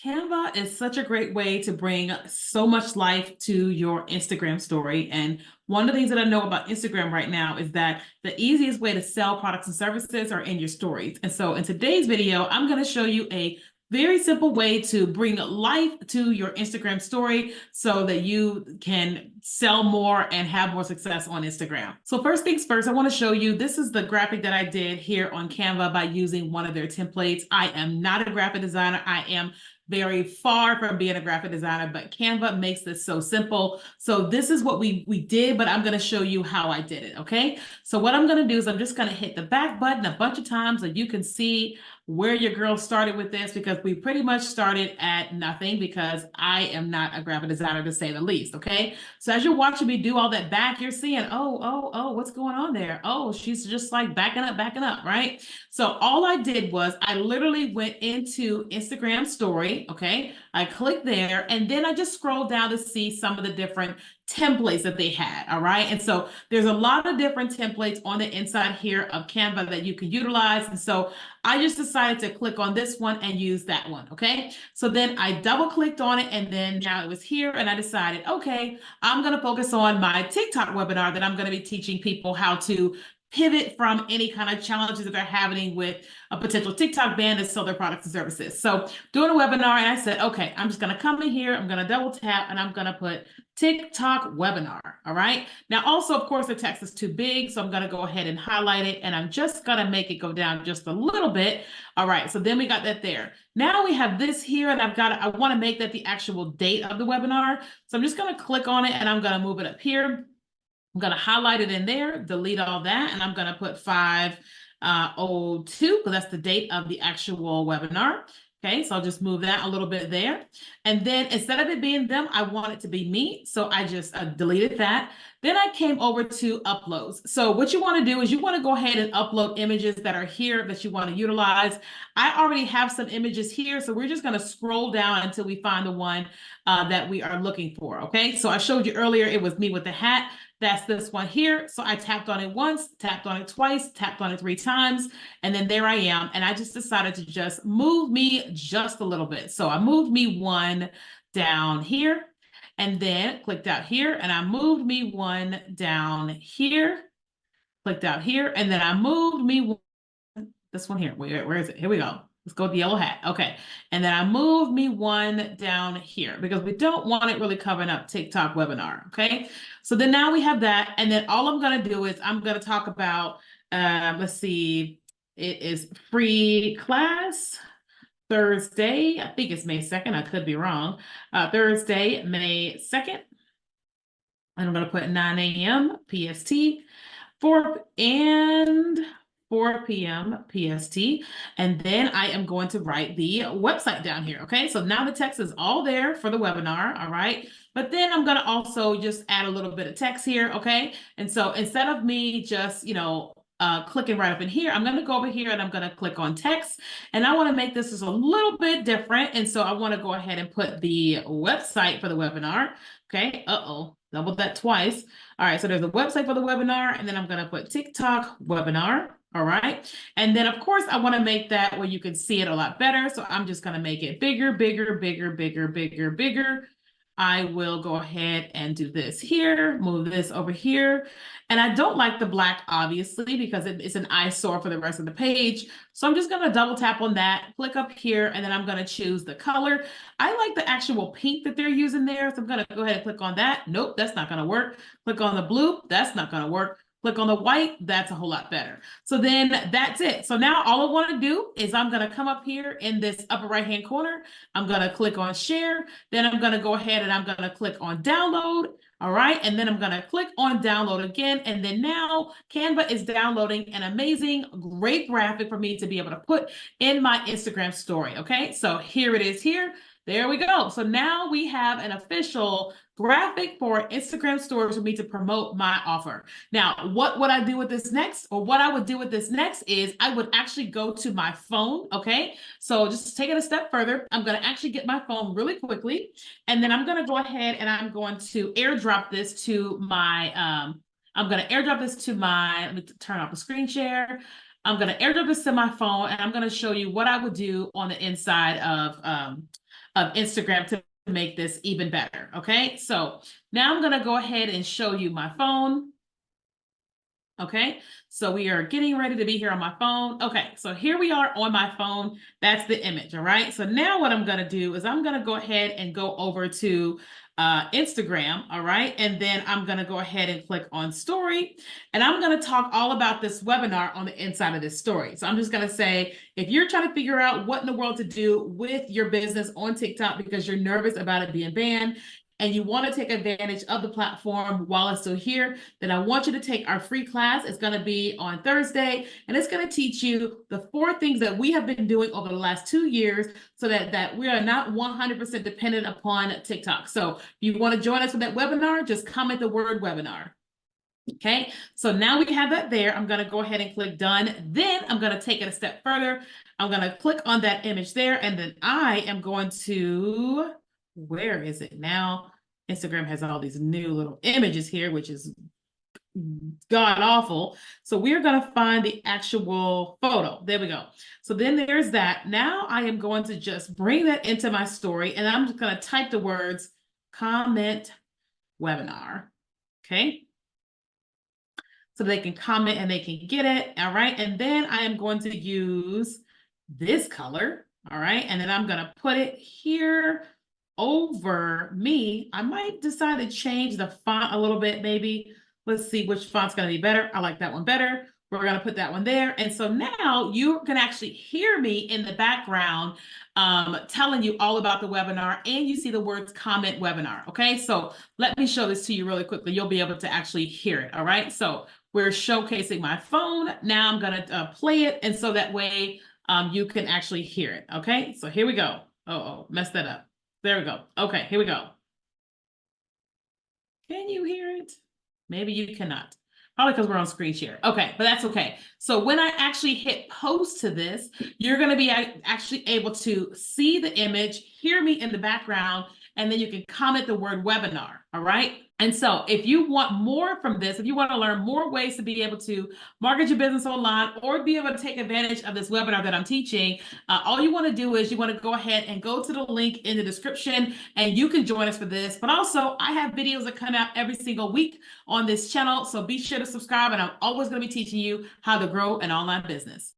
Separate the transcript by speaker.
Speaker 1: Canva is such a great way to bring so much life to your Instagram story. And one of the things that I know about Instagram right now is that the easiest way to sell products and services are in your stories. And so in today's video, I'm going to show you a very simple way to bring life to your Instagram story so that you can sell more and have more success on Instagram. So first things first, I want to show you, this is the graphic that I did here on Canva by using one of their templates. I am not a graphic designer. I am very far from being a graphic designer, but Canva makes this so simple. So this is what we did, but I'm going to show you how I did it. Okay. So what I'm going to do is I'm just going to hit the back button a bunch of times so you can see where your girl started with this, because we pretty much started at nothing because I am not a graphic designer to say the least. Okay. So as you're watching me do all that back, you're seeing, oh, what's going on there? Oh, she's just like backing up, right? So all I did was I literally went into Instagram story. Okay. I clicked there and then I just scrolled down to see some of the different templates that they had. All right. And so there's a lot of different templates on the inside here of Canva that you can utilize. And so I just decided to click on this one and use that one. Okay. So then I double clicked on it and then now it was here and I decided, okay, I'm going to focus on my TikTok webinar that I'm going to be teaching people how to pivot from any kind of challenges that they're having with a potential TikTok ban to sell their products and services. So doing a webinar, and I said, okay, I'm just going to come in here, I'm going to double tap, and I'm going to put TikTok webinar. All right. Now, also, of course, the text is too big, so I'm going to go ahead and highlight it, and I'm just going to make it go down just a little bit. All right. So then we got that there. Now we have this here, and I want to make that the actual date of the webinar. So I'm just going to click on it, and I'm going to move it up here. I'm going to highlight it in there, delete all that, and I'm going to put 5/02 because that's the date of the actual webinar. Okay, so I'll just move that a little bit there. And then instead of it being them, I want it to be me. So I just deleted that. Then I came over to uploads. So what you want to do is you want to go ahead and upload images that are here that you want to utilize. I already have some images here, so we're just going to scroll down until we find the one that we are looking for. Okay, so I showed you earlier, it was me with the hat. That's this one here. So I tapped on it once, tapped on it twice, tapped on it 3 times, and then there I am. And I just decided to just move me just a little bit. So I moved me one down here and then clicked out here, and I moved me one down here, clicked out here, and then I moved me this one here. Where is it? Here we go. Let's go with the yellow hat. Okay. And then I moved me one down here because we don't want it really covering up TikTok webinar. Okay. So then now we have that. And then all I'm going to do is I'm going to talk about, let's see, it is free class Thursday. I think it's May 2nd. I could be wrong. Thursday, May 2nd. And I'm going to put 9 a.m. PST, 4 p.m. PST, and then I am going to write the website down here. Okay, so now the text is all there for the webinar. All right, but then I'm going to also just add a little bit of text here. Okay, and so instead of me just, clicking right up in here, I'm going to go over here and I'm going to click on text, and I want to make this just a little bit different. And so I want to go ahead and put the website for the webinar. Okay, doubled that twice. All right, so there's a website for the webinar, and then I'm going to put TikTok webinar. All right. And then, of course, I want to make that where you can see it a lot better. So I'm just going to make it bigger, bigger, bigger, bigger, bigger, bigger. I will go ahead and do this here, move this over here. And I don't like the black, obviously, because it's an eyesore for the rest of the page. So I'm just going to double tap on that, click up here, and then I'm going to choose the color. I like the actual pink that they're using there. So I'm going to go ahead and click on that. Nope, that's not going to work. Click on the blue. That's not going to work. Click on the white, that's a whole lot better. So then that's it. So now all I want to do is I'm going to come up here in this upper right-hand corner. I'm going to click on share. Then I'm going to go ahead and I'm going to click on download. All right. And then I'm going to click on download again. And then now Canva is downloading an amazing, great graphic for me to be able to put in my Instagram story. Okay. So here it is here. There we go. So now we have an official graphic for Instagram stories for me to promote my offer. Now, what would I do with this next? Or what I would do with this next is I would actually go to my phone. Okay. So just take it a step further. I'm going to actually get my phone really quickly. And then I'm going to go ahead and I'm going to airdrop this to my, let me turn off the screen share. I'm going to airdrop this to my phone, and I'm going to show you what I would do on the inside of of Instagram to make this even better. Okay, so now I'm going to go ahead and show you my phone. Okay, so we are getting ready to be here on my phone. Okay, so here we are on my phone. That's the image. All right, so now what I'm going to do is I'm going to go ahead and go over to Instagram. All right, and then I'm going to go ahead and click on story, and I'm going to talk all about this webinar on the inside of this story. So I'm just going to say, if you're trying to figure out what in the world to do with your business on TikTok because you're nervous about it being banned, and you want to take advantage of the platform while it's still here, then I want you to take our free class. It's going to be on Thursday, and it's going to teach you the 4 things that we have been doing over the last 2 years so that we are not 100% dependent upon TikTok. So if you want to join us for that webinar, just comment the word webinar. Okay, so now we have that there. I'm going to go ahead and click done. Then I'm going to take it a step further. I'm going to click on that image there, and then I am going to... where is it now? Instagram has all these new little images here, which is god awful. So we're going to find the actual photo. There we go. So then there's that. Now I am going to just bring that into my story, and I'm just going to type the words comment webinar. Okay. So they can comment and they can get it. All right. And then I am going to use this color. All right. And then I'm going to put it here over me. I might decide to change the font a little bit, maybe. Let's see which font's going to be better. I like that one better. We're going to put that one there. And so now you can actually hear me in the background telling you all about the webinar, and you see the words comment webinar. Okay, so let me show this to you really quickly. You'll be able to actually hear it. All right, so we're showcasing my phone. Now I'm going to play it, and so that way you can actually hear it. Okay, so here we go. Oh, messed that up. There we go. Okay, here we go. Can you hear it? Maybe you cannot. Probably because we're on screen share. Okay, but that's okay. So when I actually hit post to this, you're going to be actually able to see the image, hear me in the background, and then you can comment the word webinar. All right. And so if you want more from this, if you want to learn more ways to be able to market your business online or be able to take advantage of this webinar that I'm teaching, all you want to do is you want to go ahead and go to the link in the description, and you can join us for this. But also, I have videos that come out every single week on this channel. So be sure to subscribe, and I'm always going to be teaching you how to grow an online business.